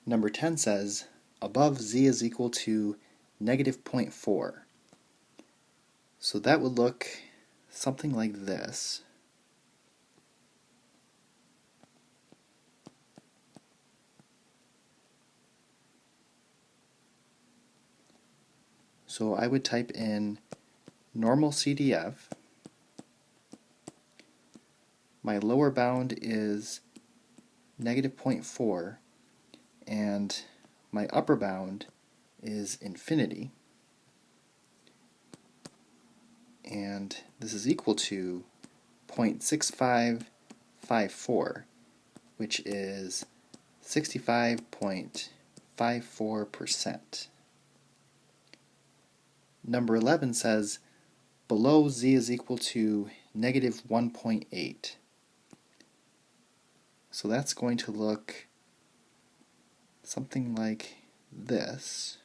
Number 10 says, above z is equal to negative 0.4. So that would look something like this. So I would type in normal CDF. My lower bound is negative 0.4, and my upper bound is infinity, and this is equal to 0.6554, which is 65.54%. Number 11 says below z is equal to negative 1.8. So that's going to look something like this.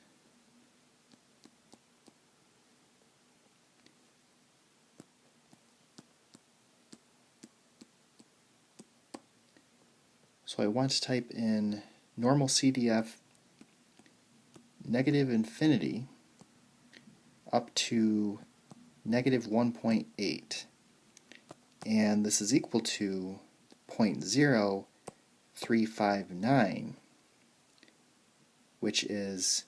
So I want to type in normal CDF negative infinity up to negative 1.8, and this is equal to 0.0359, which is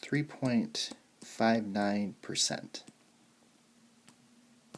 3.59%.